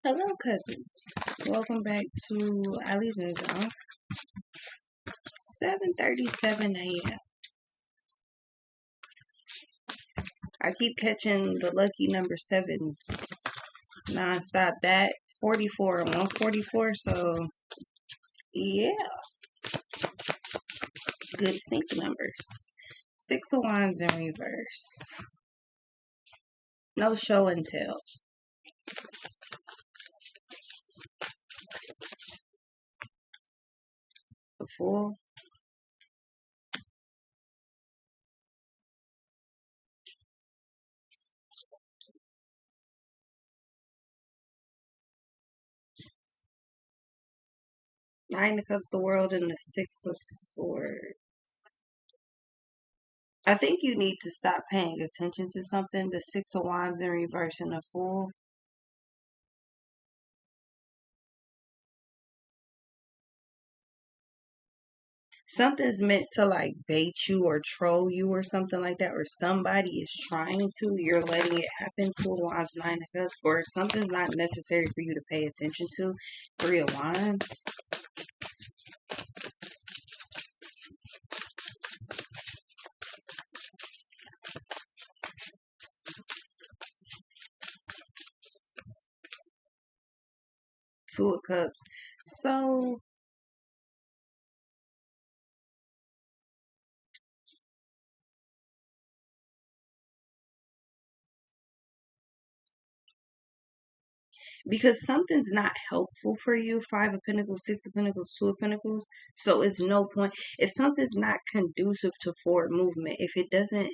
Hello, cousins. Welcome back to Ali's Zone. 7:37 a.m. I keep catching the lucky number sevens nonstop. That 44 and 144. So yeah, good sync numbers. Six of Wands in reverse. No show and tell. The Fool. Nine of Cups, the World, and the Six of Swords. I think you need to stop paying attention to something. The Six of Wands in reverse and the Fool. Something's meant to like bait you or troll you or something like that, or somebody is trying to, you're letting it happen. Two of Wands, Nine of Cups, or something's not necessary for you to pay attention to. Three of Wands. Two of Cups. So because something's not helpful for you, Five of Pentacles, Six of Pentacles, Two of Pentacles, so it's no point. If something's not conducive to forward movement, if it doesn't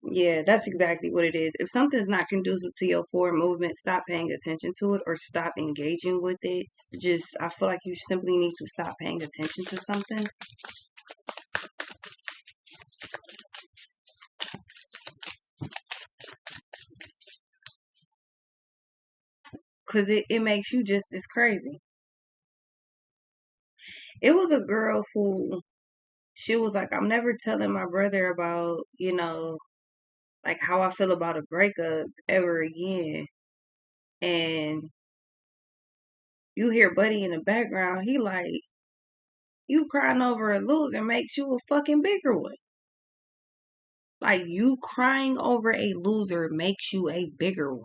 yeah, that's exactly what it is. If something's not conducive to your forward movement, stop paying attention to it or stop engaging with it. Just, I feel like you simply need to stop paying attention to something. Because it makes you just as crazy. It was a girl who, she was like, I'm never telling my brother about, like how I feel about a breakup ever again. And you hear Buddy in the background, he like, you crying over a loser makes you a fucking bigger one. Like, you crying over a loser makes you a bigger one.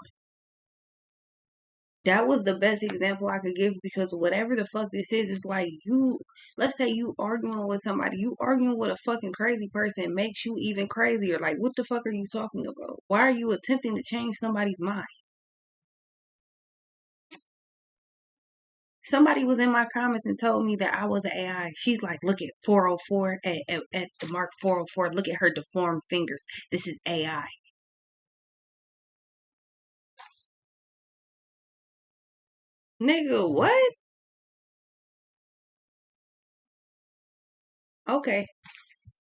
That was the best example I could give, because whatever the fuck this is, it's like you, let's say you arguing with somebody, you arguing with a fucking crazy person makes you even crazier. Like, what the fuck are you talking about? Why are you attempting to change somebody's mind? Somebody was in my comments and told me that I was an AI. She's like, look at 404, at the mark 404, look at her deformed fingers. This is AI. Nigga, what? Okay.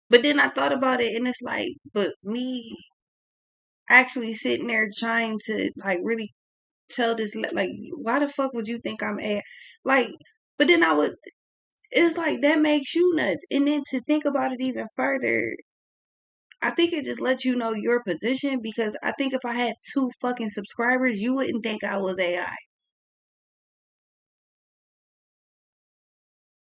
But then I thought about it, and it's like, but me actually sitting there trying to like really tell this, like, why the fuck would you think I'm a, like, but then I would, it's like that makes you nuts. And then to think about it even further, I think it just lets you know your position, because I think if I had two fucking subscribers, you wouldn't think I was AI.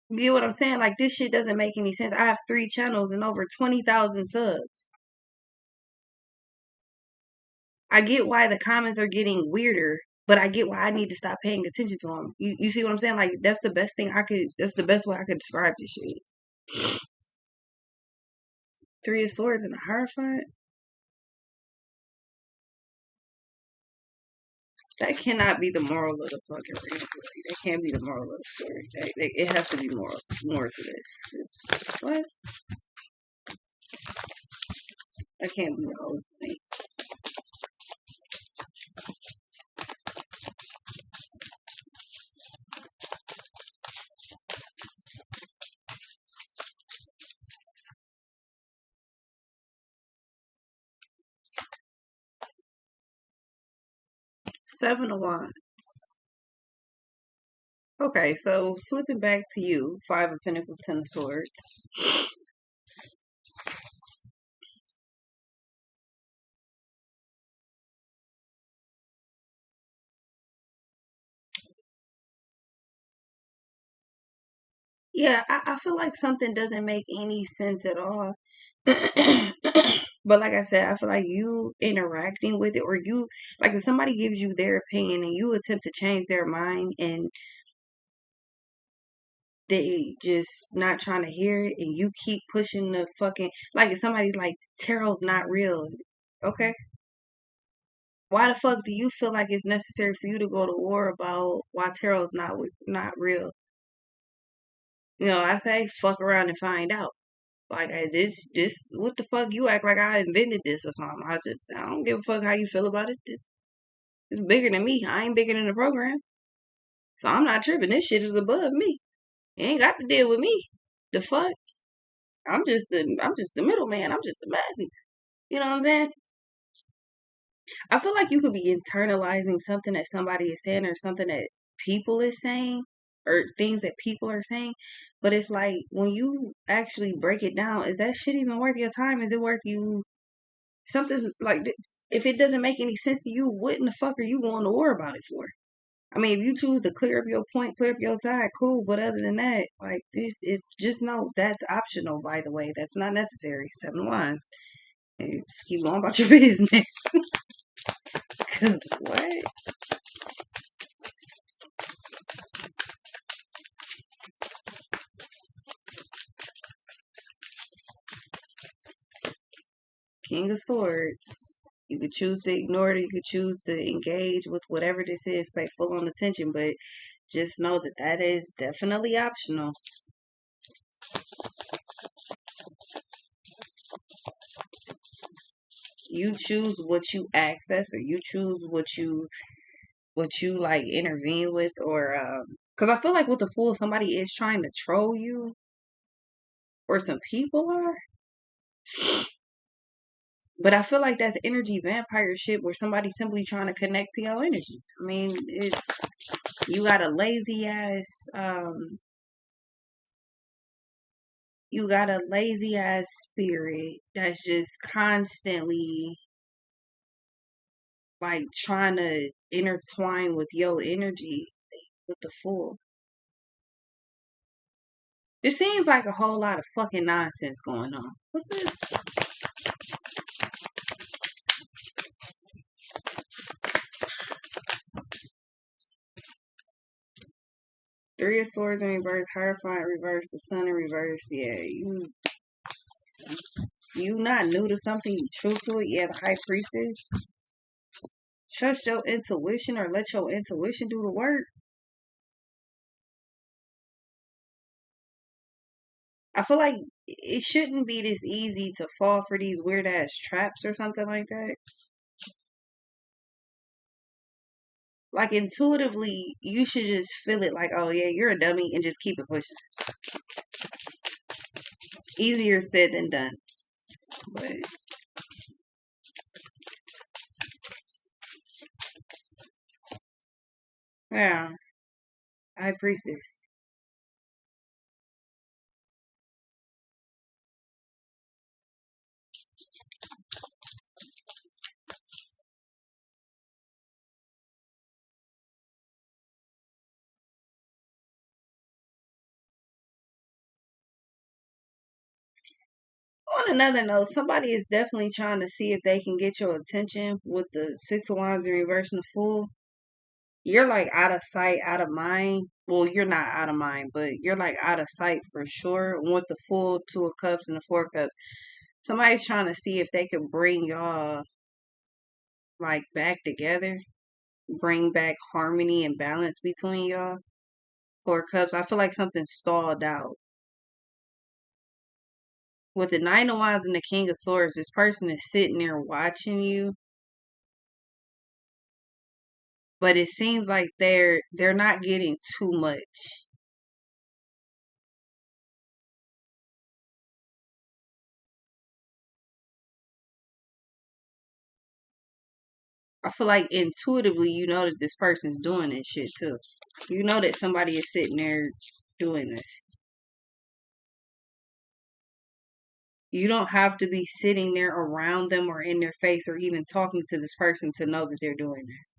You get what I'm saying? Like, this shit doesn't make any sense. I have 3 channels and over 20,000 subs. I get why the comments are getting weirder, but I get why I need to stop paying attention to them. You see what I'm saying? Like, that's the best thing I could, that's the best way I could describe this shit. Three of Swords and a Hierophant? That cannot be the moral of the fucking reading. Like, that can't be the moral of the story. It has to be more to this. What? That can't be the whole thing. 7 of Wands. Okay, so flipping back to you, 5 of Pentacles, 10 of Swords. Yeah, I feel like something doesn't make any sense at all. But like I said, I feel like you interacting with it, or you, like if somebody gives you their opinion and you attempt to change their mind and they just not trying to hear it, and you keep pushing the fucking, like if somebody's like tarot's not real, okay, why the fuck do you feel like it's necessary for you to go to war about why tarot's not real? I say fuck around and find out. Like this, what the fuck? You act like I invented this or something. I don't give a fuck how you feel about it. This is bigger than me. I ain't bigger than the program, so I'm not tripping. This shit is above me. You ain't got to deal with me. The fuck? I'm just the middleman. I'm just the messenger. You know what I'm saying? I feel like you could be internalizing something that somebody is saying, or something that people is saying, or things that people are saying. But it's like when you actually break it down, is that shit even worth your time? Is it worth you something like this? If it doesn't make any sense to you, what in the fuck are you going to war about it for? I mean, if you choose to clear up your point, clear up your side, cool. But other than that, like this, it's just no. That's optional, by the way. That's not necessary. 7 of Wands. And just keep going about your business. Cause what? King of Swords. You could choose to ignore it. You could choose to engage with whatever this is, pay full on attention. But just know that that is definitely optional. You choose what you access, or you choose what you like intervene with, or because I feel like with the Fool, somebody is trying to troll you, or some people are. But I feel like that's energy vampire shit, where somebody's simply trying to connect to your energy. I mean, it's you got a lazy ass you got a lazy ass spirit that's just constantly like trying to intertwine with your energy with the Fool. There seems like a whole lot of fucking nonsense going on. What's this? 3 of Swords in reverse, Hierophant in reverse, the Sun in reverse. Yeah, you not new to something, you true to it. Yeah, the High Priestess. Trust your intuition, or let your intuition do the work. I feel like it shouldn't be this easy to fall for these weird ass traps or something like that. Like intuitively, you should just feel it like, oh yeah, you're a dummy, and just keep it pushing. Easier said than done. But yeah, High Priestess. On another note, somebody is definitely trying to see if they can get your attention with the 6 of Wands in reverse and the Fool. You're like out of sight, out of mind. Well, you're not out of mind, but you're like out of sight for sure. With the Full, 2 of Cups, and the 4 of Cups, somebody's trying to see if they could bring y'all like back together, bring back harmony and balance between y'all. 4 of Cups, I feel like something stalled out. With the 9 of Wands and the King of Swords, this person is sitting there watching you, but it seems like they're not getting too much. I feel like intuitively you know that this person's doing this shit too. You know that somebody is sitting there doing this. You don't have to be sitting there around them or in their face or even talking to this person to know that they're doing this.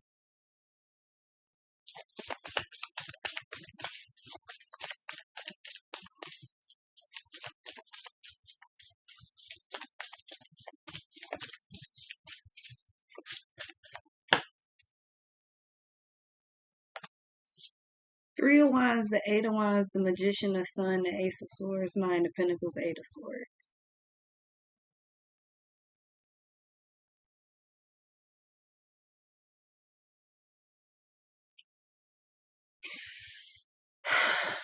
Three of Wands, the Eight of Wands, the Magician, the Sun, the Ace of Swords, Nine of Pentacles, Eight of Swords.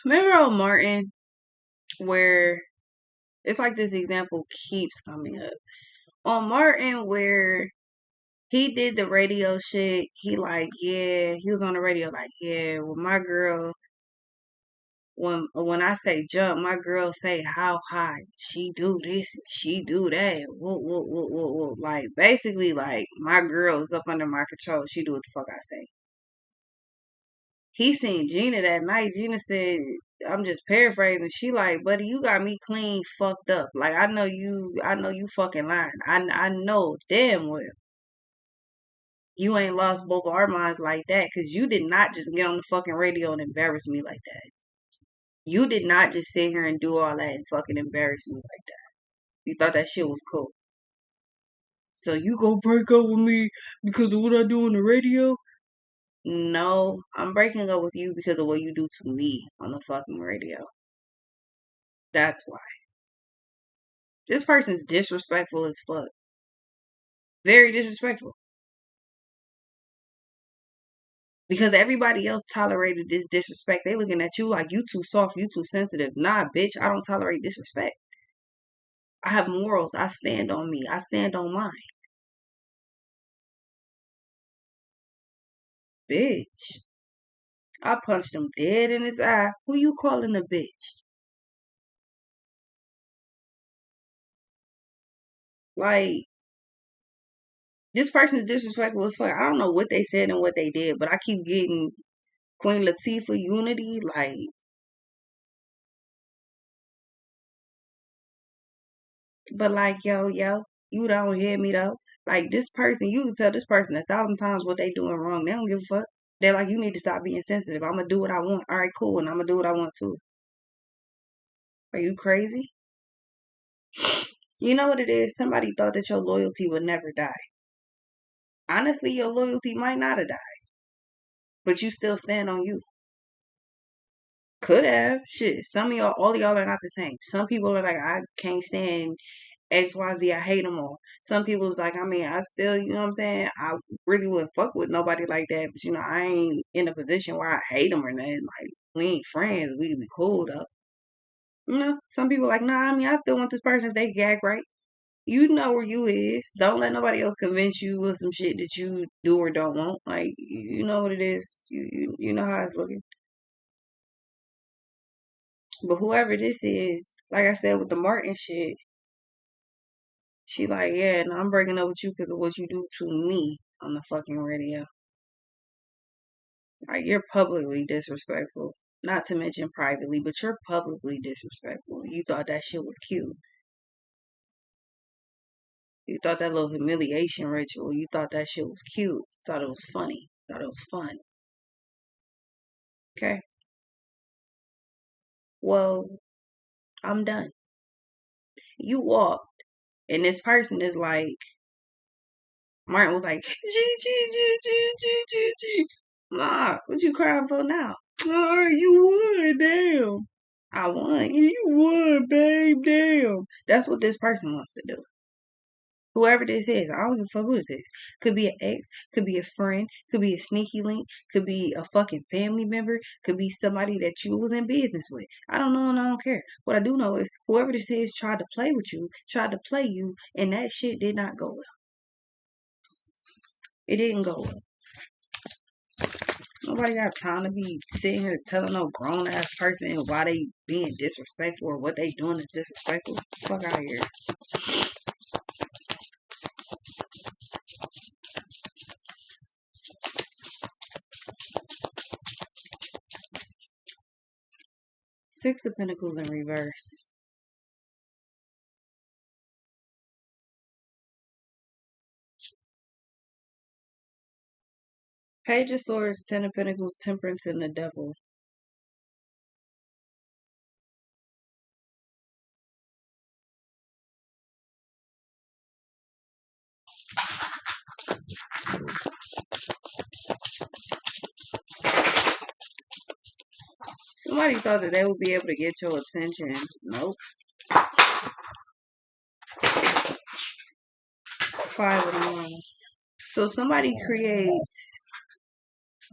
Remember on Martin, where it's like this example keeps coming up. On Martin, where he did the radio shit, he like, yeah, he was on the radio like, yeah, well, my girl, when I say jump, my girl say how high. She do this, she do that. Whoa, whoa, whoa, whoa, whoa. Like basically, like my girl is up under my control. She do what the fuck I say. He seen Gina that night. Gina said, I'm just paraphrasing. She like, buddy, you got me clean fucked up. Like I know you fucking lying. I know damn well you ain't lost both of our minds like that, because you did not just get on the fucking radio and embarrass me like that. You did not just sit here and do all that and fucking embarrass me like that. You thought that shit was cool. So you gonna break up with me because of what I do on the radio? No, I'm breaking up with you because of what you do to me on the fucking radio. That's why. This person's disrespectful as fuck. Very disrespectful. Because everybody else tolerated this disrespect. They looking at you like you too soft, you too sensitive. Nah, bitch, I don't tolerate disrespect. I have morals. I stand on me. I stand on mine. Bitch. I punched him dead in his eye. Who you calling a bitch? Like, this person is disrespectful as fuck. I don't know what they said and what they did, but I keep getting Queen Latifah unity. Like, but like, yo, you don't hear me though. Like, this person, you can tell this person 1,000 times what they doing wrong. They don't give a fuck. They're like, you need to stop being sensitive. I'm gonna do what I want. All right, cool, and I'm gonna do what I want too. Are you crazy? You know what it is? Somebody thought that your loyalty would never die. Honestly, your loyalty might not have died, but you still stand on you. Could have. Shit. Some of y'all, all of y'all are not the same. Some people are like, I can't stand XYZ. I hate them all. Some people is like, I mean, I still, you know what I'm saying? I really wouldn't fuck with nobody like that. But, you know, I ain't in a position where I hate them or nothing. Like, we ain't friends. We be cool though. You know, some people like, nah, I mean, I still want this person if they gag right. You know where you is. Don't let nobody else convince you of some shit that you do or don't want. Like, you know what it is. You know how it's looking. But whoever this is, like I said with the Martin shit, she like, yeah, no, I'm breaking up with you because of what you do to me on the fucking radio. Like, you're publicly disrespectful. Not to mention privately, but you're publicly disrespectful. You thought that shit was cute. You thought that little humiliation ritual, you thought that shit was cute. Thought it was funny. Thought it was fun. Okay? Well, I'm done. You walked, and this person is like, Martin was like, G, G, G, G, G, G, G. Nah, what you crying for now? Oh, you won, damn. I won. You won, babe, damn. That's what this person wants to do. Whoever this is, I don't give a fuck who this is. Could be an ex, could be a friend, could be a sneaky link, could be a fucking family member, could be somebody that you was in business with. I don't know and I don't care. What I do know is whoever this is tried to play with you, tried to play you, and that shit did not go well. It didn't go well. Nobody got time to be sitting here telling no grown ass person why they being disrespectful or what they doing is disrespectful. Fuck out of here. Six of Pentacles in reverse. Page of Swords, Ten of Pentacles, Temperance, and the Devil. Somebody thought that they would be able to get your attention. Nope. Five of Wands. So somebody creates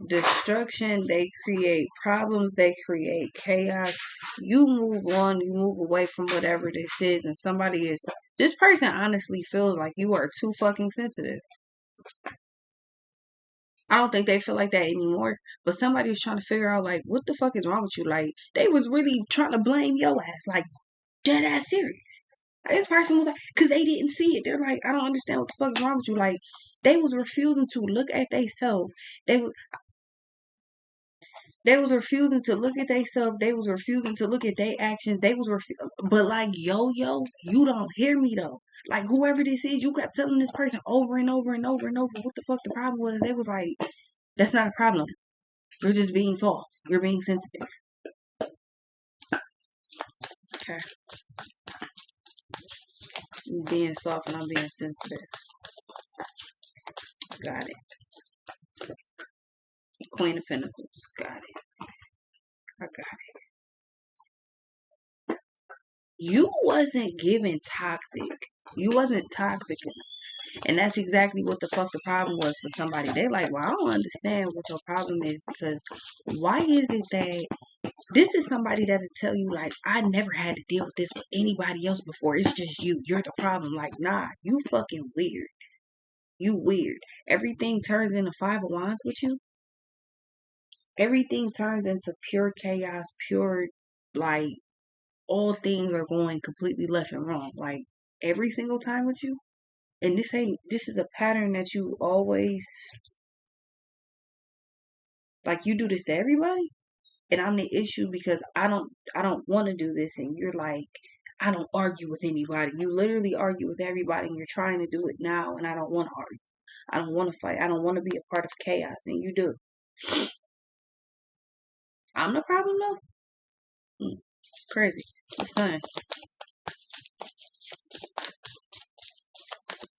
destruction, they create problems, they create chaos. You move on, you move away from whatever this is, and this person honestly feels like you are too fucking sensitive. I don't think they feel like that anymore, but somebody was trying to figure out, like, what the fuck is wrong with you? Like, they was really trying to blame your ass, like, dead ass serious. Like, this person was like, because they didn't see it. They're like, I don't understand what the fuck is wrong with you. Like, they was refusing to look at themselves. They was refusing to look at themselves. They was refusing to look at their actions. But like, yo, you don't hear me though. Like, whoever this is, you kept telling this person over and over and over and over what the fuck the problem was. They was like, that's not a problem. You're just being soft. You're being sensitive. Okay. You're being soft and I'm being sensitive. Got it. Queen of Pentacles. Got it. I got it. You wasn't giving toxic. You wasn't toxic enough. And that's exactly what the fuck the problem was for somebody. They like, well, I don't understand what your problem is, because why is it that this is somebody that'll tell you, like, I never had to deal with this with anybody else before. It's just you. You're the problem. Like, nah, you fucking weird. You weird. Everything turns into Five of Wands with you. Everything turns into pure chaos, pure, like, all things are going completely left and wrong. Like, every single time with you. And this is a pattern that you always, like, you do this to everybody. And I'm the issue because I don't want to do this. And you're like, I don't argue with anybody. You literally argue with everybody and you're trying to do it now. And I don't want to argue. I don't want to fight. I don't want to be a part of chaos. And you do. I'm the problem though? Crazy. The Sun.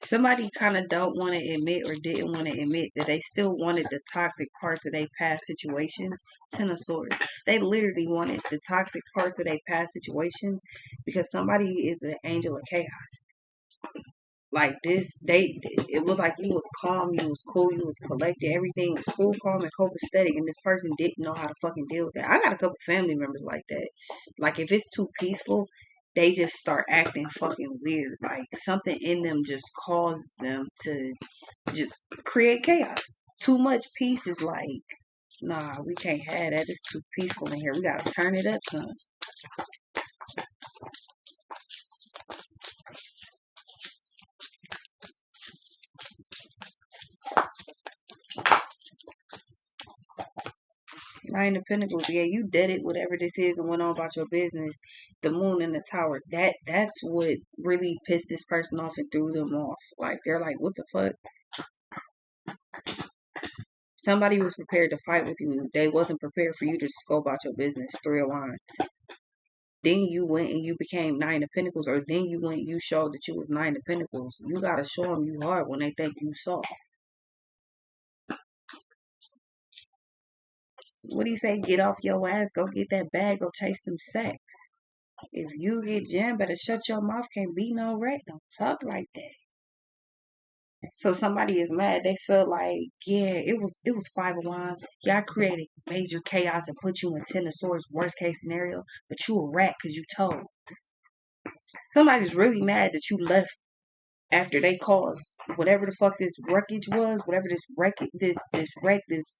Somebody kind of don't want to admit or didn't want to admit that they still wanted the toxic parts of their past situations. Ten of Swords. They literally wanted the toxic parts of their past situations because somebody is an angel of chaos. Like this, it was like you was calm, you was cool, you was collected, everything was cool, calm, and copacetic, and this person didn't know how to fucking deal with that. I got a couple family members like that. Like, if it's too peaceful, they just start acting fucking weird. Like, something in them just causes them to just create chaos. Too much peace is like, nah, we can't have that. It's too peaceful in here. We gotta turn it up, son. Nine of Pentacles, yeah, you did it, whatever this is, and went on about your business. The Moon and the Tower, that's what really pissed this person off and threw them off. Like, they're like, what the fuck? Somebody was prepared to fight with you. They wasn't prepared for you to just go about your business. Three of Wands. Then you went and you became Nine of Pentacles, or then you went, you showed that you was Nine of Pentacles. You gotta show them you hard when they think you soft. What do you say? Get off your ass, go get that bag, go chase them sex. If you get jammed, better shut your mouth. Can't be no rat. Don't talk like that. So somebody is mad. They feel like, yeah, it was Five of Wands. Yeah, I created major chaos and put you in Ten of Swords, worst case scenario. But you a rat because you told. Somebody's really mad that you left after they caused whatever the fuck this wreckage was, whatever this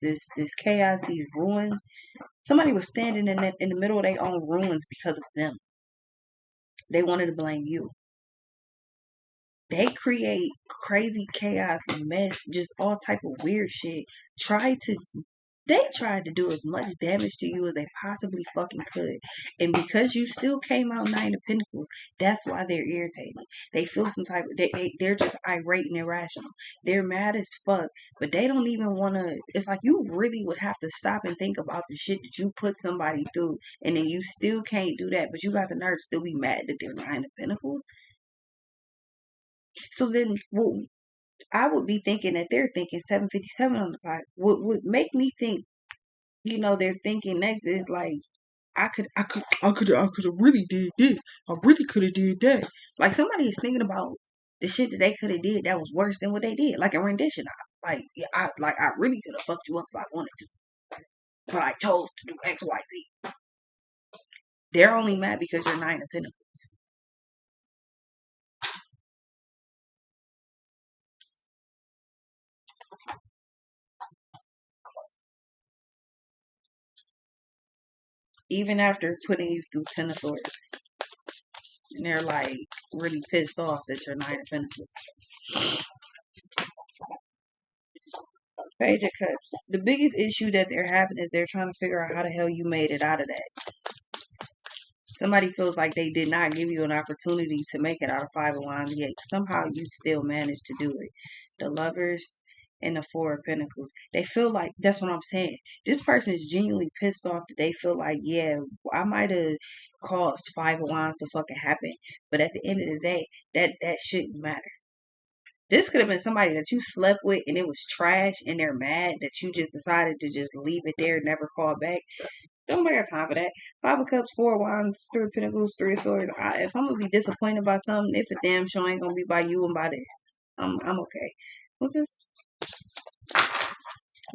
this chaos, these ruins. Somebody was standing in the middle of their own ruins because of them. They wanted to blame you. They create crazy chaos, mess, just all type of weird shit. They tried to do as much damage to you as they possibly fucking could. And because you still came out Nine of Pentacles, that's why they're irritated. They feel some type of, they're just irate and irrational. They're mad as fuck, but they don't even want to, it's like you really would have to stop and think about the shit that you put somebody through, and then you still can't do that, but you got the nerve to still be mad that they're Nine of Pentacles. So then, well, I would be thinking that they're thinking 7:57 on the clock. What would make me think, they're thinking next is like, I could have really did this. I really could have did that. Like somebody is thinking about the shit that they could have did that was worse than what they did. Like a rendition. Like yeah, I really could have fucked you up if I wanted to, but I chose to do X, Y, Z. They're only mad because you're nine of pentacles. Even after putting you through ten of swords, and they're like really pissed off that you're nine of pentacles. Page of Cups. The biggest issue that they're having is they're trying to figure out how the hell you made it out of that. Somebody feels like they did not give you an opportunity to make it out of Five of Wands, yet somehow you still managed to do it. The Lovers and the Four of Pentacles. They feel like, that's what I'm saying. This person is genuinely pissed off that they feel like, yeah, I might have caused Five of Wands to fucking happen, but at the end of the day, that shouldn't matter. This could have been somebody that you slept with and it was trash and they're mad that you just decided to just leave it there and never call back. Don't make time for that. Five of Cups, Four of Wands, Three of Pentacles, Three of Swords. If I'm gonna be disappointed by something, if a damn show ain't gonna be by you and by this, I'm okay. What's this?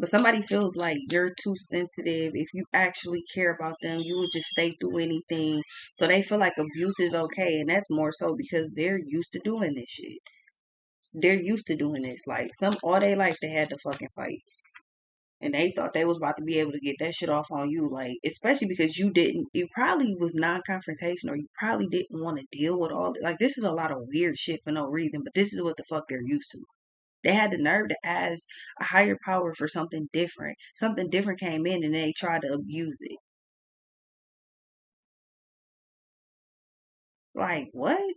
But somebody feels like you're too sensitive. If you actually care about them, you will just stay through anything. So they feel like abuse is okay, and that's more so because they're used to doing this shit. They're used to doing this. Like some all their life they had to fucking fight. And they thought they was about to be able to get that shit off on you, like especially because you probably was non-confrontational, you probably didn't want to deal with all like this is a lot of weird shit for no reason, but this is what the fuck they're used to. They had the nerve to ask a higher power for something different. Something different came in and they tried to abuse it. Like what?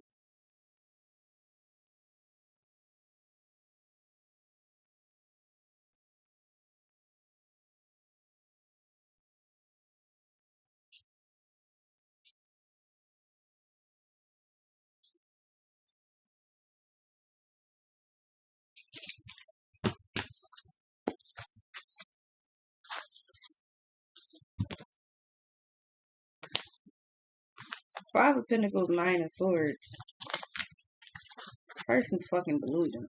Five of Pentacles, Nine of Swords. Person's fucking delusional.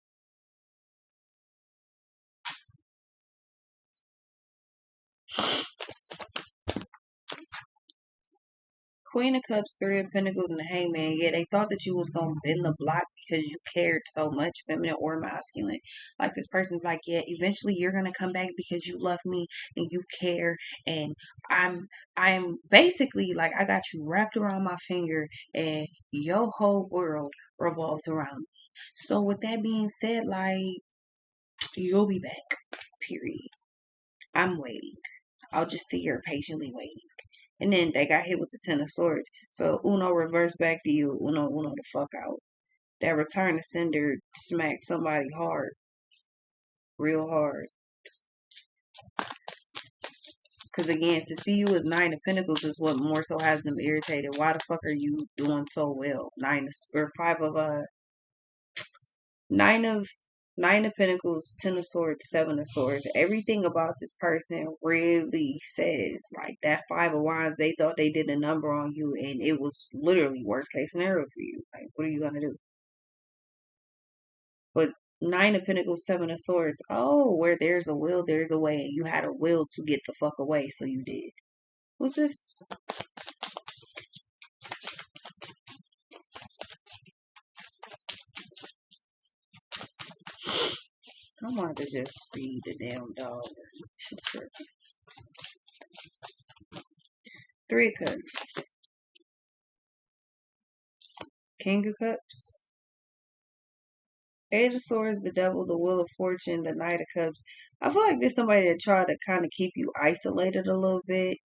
Queen of Cups, Three of Pentacles, and the Hangman. Yeah, they thought that you was gonna bend the block because you cared so much, feminine or masculine. Like this person's like, yeah, eventually you're gonna come back because you love me and you care, and I'm basically like I got you wrapped around my finger, and your whole world revolves around me. So with that being said, like you'll be back. Period. I'm waiting. I'll just sit here patiently waiting. And then they got hit with the Ten of Swords. So Uno reversed back to you. Uno the fuck out. That return to sender smacked somebody hard. Real hard. Because again, to see you as Nine of Pentacles is what more so has them irritated. Why the fuck are you doing so well? Five of Nine of Nine of Pentacles, Ten of Swords, Seven of Swords. Everything about this person really says like that Five of Wands. They thought they did a number on you, and it was literally worst case scenario for you. Like, what are you gonna do? But Nine of Pentacles, Seven of Swords. Oh, where there's a will, there's a way. You had a will to get the fuck away, so you did. What's this? I wanted to just feed the damn dog. Three of Cups. King of Cups. Eight of Swords, the Devil, the Wheel of Fortune, the Knight of Cups. I feel like there's somebody that tried to kind of keep you isolated a little bit.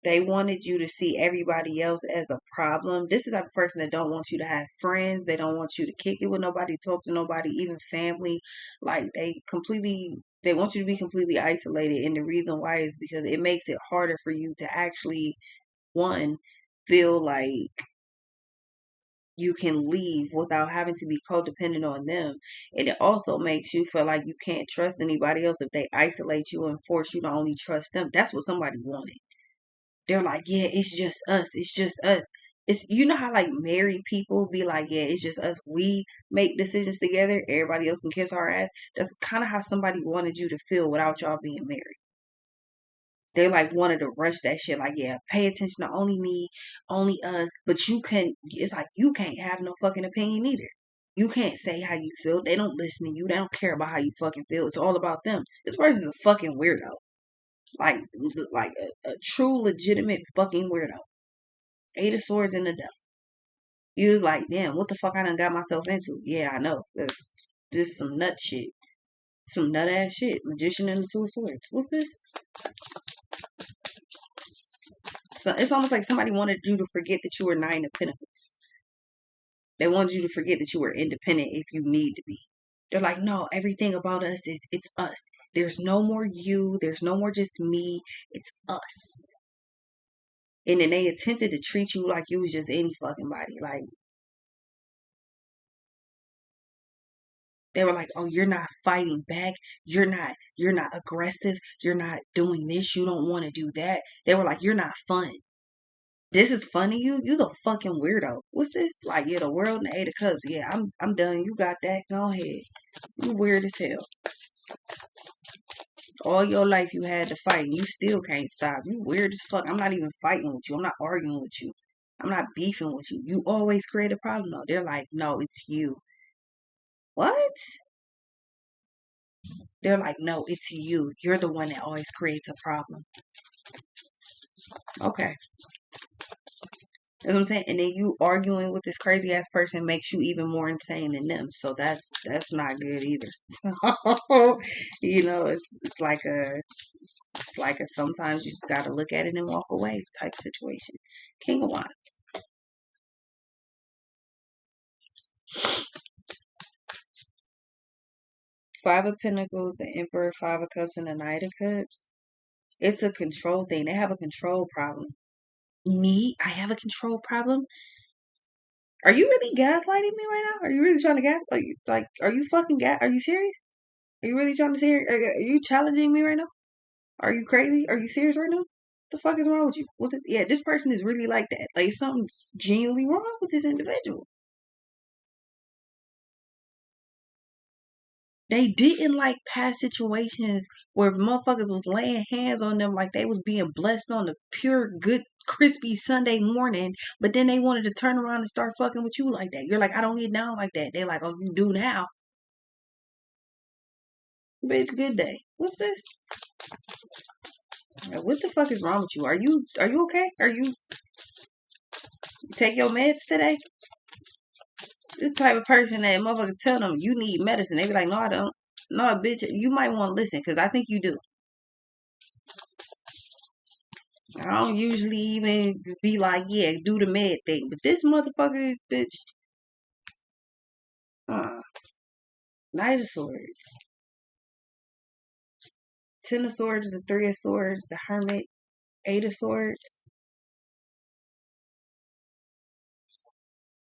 They wanted you to see everybody else as a problem. This is the type of person that don't want you to have friends. They don't want you to kick it with nobody, talk to nobody, even family. Like they want you to be completely isolated. And the reason why is because it makes it harder for you to actually, one, feel like you can leave without having to be codependent on them. And it also makes you feel like you can't trust anybody else if they isolate you and force you to only trust them. That's what somebody wanted. They're like, yeah, it's just us. It's just us. It's, you know how like married people be like, yeah, it's just us. We make decisions together. Everybody else can kiss our ass. That's kind of how somebody wanted you to feel without y'all being married. They like wanted to rush that shit. Like, yeah, pay attention to only me, only us. But you can. It's like you can't have no fucking opinion either. You can't say how you feel. They don't listen to you. They don't care about how you fucking feel. It's all about them. This person's a fucking weirdo. Like, like a true, legitimate fucking weirdo. Eight of Swords in the Devil. You was like, damn, what the fuck I done got myself into? Yeah, I know. It's just some nut shit. Some nut ass shit. Magician and the Two of Swords. What's this? So it's almost like somebody wanted you to forget that you were Nine of Pentacles. They wanted you to forget that you were independent if you need to be. They're like, no, everything about us is, it's us. There's no more you. There's no more just me. It's us. And then they attempted to treat you like you was just any fucking body. Like, they were like, oh, you're not fighting back. You're not aggressive. You're not doing this. You don't want to do that. They were like, you're not fun. This is funny. You's a fucking weirdo. What's this? Like, yeah, the world and the Eight of Cups. Yeah, I'm done. You got that. Go ahead. You weird as hell. All your life you had to fight. You still can't stop. You weird as fuck. I'm not even fighting with you. I'm not arguing with you. I'm not beefing with you. You always create a problem though. They're like, no, it's you. What? They're like, no, it's you. You're the one that always creates a problem. Okay. That's what I'm saying. And then you arguing with this crazy ass person makes you even more insane than them. So that's not good either. You know, it's like a sometimes you just gotta look at it and walk away type situation. King of Wands. Five of Pentacles, the Emperor, Five of Cups, and the Knight of Cups. It's a control thing. They have a control problem. Me? I have a control problem? Are you really gaslighting me right now? Are you really trying to like are you fucking are you serious? Are you really trying to say, are you challenging me right now? Are you crazy? Are you serious right now? What the fuck is wrong with you? What's it? Yeah, this person is really like that. Like, something genuinely wrong with this individual. They didn't like past situations where motherfuckers was laying hands on them like they was being blessed on a pure, good, crispy Sunday morning, but then they wanted to turn around and start fucking with you like that. You're like, I don't get down like that. They're like, oh, you do now. Bitch, good day. What's this? What the fuck is wrong with you? Are you okay? You take your meds today? This type of person that motherfucker tell them you need medicine. They be like, no, I don't. No, bitch, you might want to listen because I think you do. I don't usually even be like, yeah, do the med thing. But this motherfucker, bitch, Knight of Swords. Ten of Swords, the Three of Swords, the Hermit, Eight of Swords.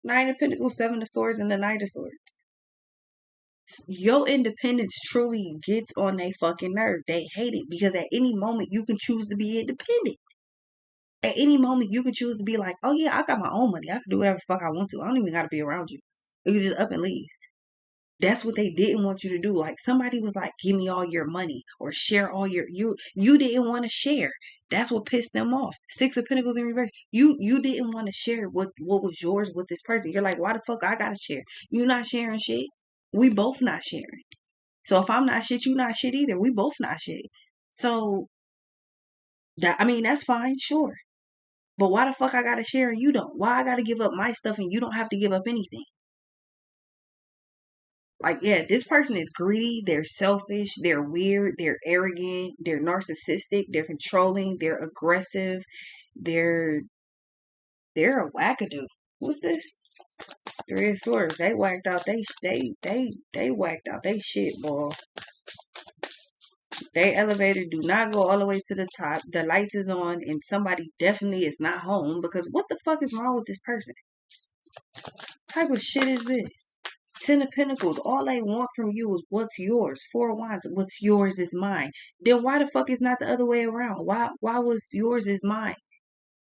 Nine of Pentacles, Seven of Swords, and the Knight of Swords. Your independence truly gets on their fucking nerve. They hate it because at any moment you can choose to be independent. At any moment you can choose to be like, oh yeah, I got my own money. I can do whatever the fuck I want to. I don't even gotta be around you. You can just up and leave. That's what they didn't want you to do. Like, somebody was like, give me all your money or share all you didn't want to share. That's what pissed them off. Six of Pentacles in reverse. You didn't want to share what was yours with this person. You're like, why the fuck I gotta share? You not sharing shit. We both not sharing. So if I'm not shit, you not shit either. We both not shit. So that's fine, sure. But why the fuck I gotta share and you don't? Why I gotta give up my stuff and you don't have to give up anything? Like, yeah, this person is greedy, they're selfish, they're weird, they're arrogant, they're narcissistic, they're controlling, they're aggressive, they're a wackadoo. What's this? Three of Swords. They whacked out they whacked out they shit, boy. They elevator do not go all the way to the top. The lights is on and somebody definitely is not home because what the fuck is wrong with this person? What type of shit is this? Ten of Pentacles, all they want from you is what's yours. Four of Wands, what's yours is mine. Then why the fuck is not the other way around? Why was yours is mine?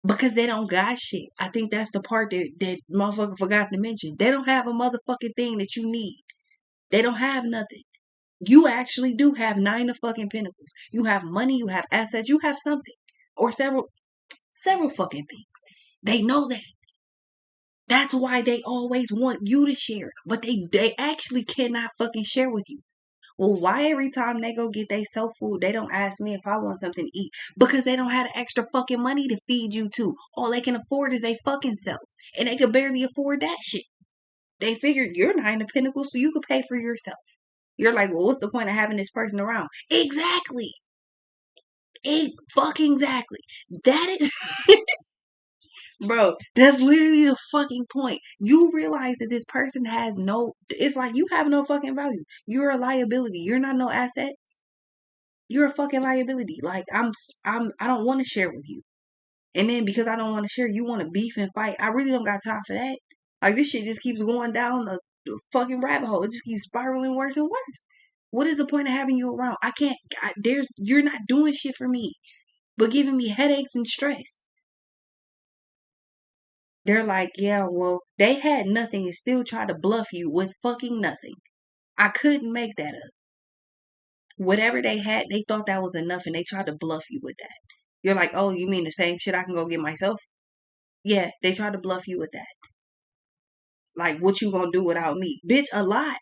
Because they don't got shit. I think that's the part that motherfucker forgot to mention. They don't have a motherfucking thing that you need. They don't have nothing. You actually do have 9 of fucking pentacles. You have money, you have assets, you have something. Or several fucking things. They know that. That's why they always want you to share. But they actually cannot fucking share with you. Well, why every time they go get they self food, they don't ask me if I want something to eat? Because they don't have the extra fucking money to feed you too. All they can afford is they fucking self. And they could barely afford that shit. They figured you're 9 of pentacles, so you could pay for yourself. You're like, well, what's the point of having this person around? Exactly. Fucking exactly. That is bro, that's literally the fucking point. You realize that this person has no, it's like you have no fucking value. You're a liability. You're not no asset. You're a fucking liability. Like I don't want to share with you. And then because I don't want to share, you want to beef and fight. I really don't got time for that. Like this shit just keeps going down the fucking rabbit hole. It just keeps spiraling worse and worse. What is the point of having you around? I can't. You're not doing shit for me, but giving me headaches and stress. They're like, yeah, well, they had nothing and still tried to bluff you with fucking nothing. I couldn't make that up. Whatever they had, they thought that was enough and they tried to bluff you with that. You're like, oh, you mean the same shit I can go get myself? Yeah, they tried to bluff you with that. Like, what you gonna do without me? Bitch, a lot.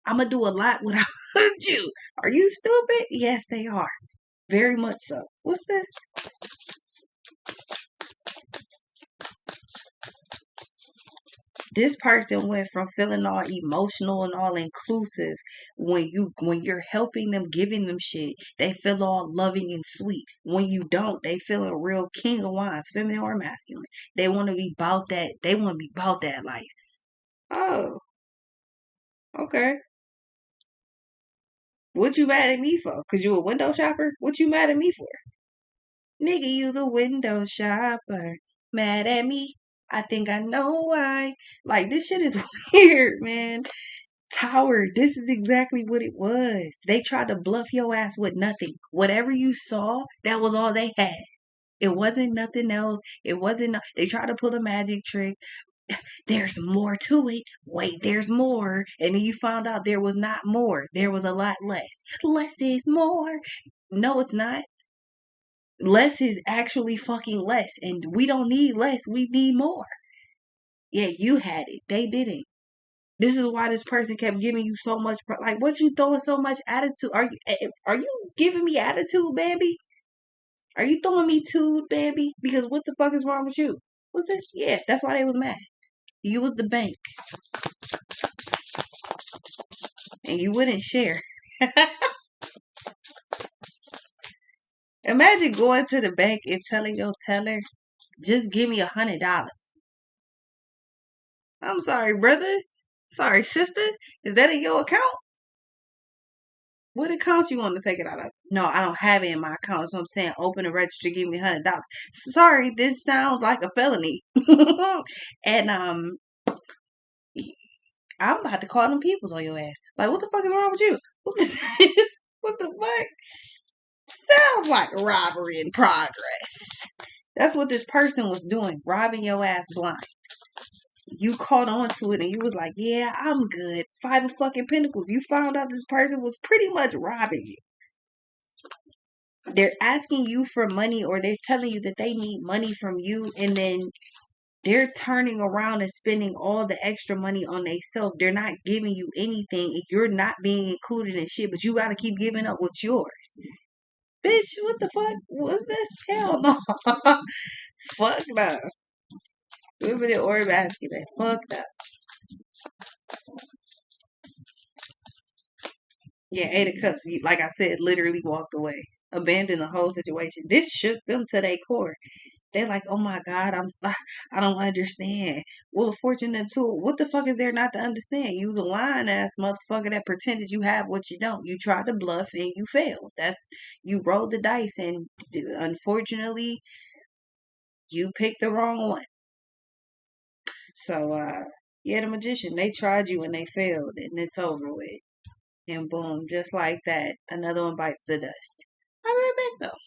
I'm gonna do a lot without you. Are you stupid? Yes, they are. Very much so. What's this? This person went from feeling all emotional and all inclusive when you're helping them, giving them shit, they feel all loving and sweet. When you don't, they feel a real king of wands, feminine or masculine. They want to be about that. They want to be about that life. Oh, okay. What you mad at me for? Cause you a window shopper? What you mad at me for? Nigga, you the window shopper. Mad at me? I think I know why. Like this shit is weird, man. Tower, this is exactly what it was. They tried to bluff your ass with nothing. Whatever you saw, that was all they had. It wasn't nothing else. It wasn't, they tried to pull a magic trick. There's more to it. Wait, there's more. And then you found out there was not more. There was a lot less. Less is more. No, it's not. Less is actually fucking less. And we don't need less. We need more. Yeah, you had it. They didn't. This is why this person kept giving you so much. Like, what you throwing so much attitude? Are you giving me attitude, baby? Are you throwing me too, baby? Because what the fuck is wrong with you? What's this? Yeah, that's why they was mad. You was the bank, and you wouldn't share. Imagine going to the bank and telling your teller, "Just give me $100." I'm sorry, brother. Sorry, sister. Is that in your account? What account you want to take it out of? No, I don't have it in my account. So I'm saying open a register, give me $100. Sorry, this sounds like a felony. And I'm about to call them peoples on your ass. Like, what the fuck is wrong with you? What the fuck? Sounds like a robbery in progress. That's what this person was doing, robbing your ass blind. You caught on to it and you was like, yeah, I'm good. 5 of fucking pentacles. You found out this person was pretty much robbing you. They're asking you for money or they're telling you that they need money from you and then they're turning around and spending all the extra money on themselves. They're not giving you anything. You're not being included in shit, but you gotta keep giving up what's yours. Bitch, what the fuck? What's this? Hell no. Fuck no. Women or masculine. Fuck no. Yeah, 8 of Cups, like I said, literally walked away. Abandoned the whole situation. This shook them to their core. They're like, oh my God, I don't understand. Well, the fortunate tool, what the fuck is there not to understand? You was a lying ass motherfucker that pretended you have what you don't. You tried to bluff and you failed. You rolled the dice and unfortunately, you picked the wrong one. So, yeah, the magician, they tried you and they failed and it's over with. And boom, just like that, another one bites the dust. I'll be right back though.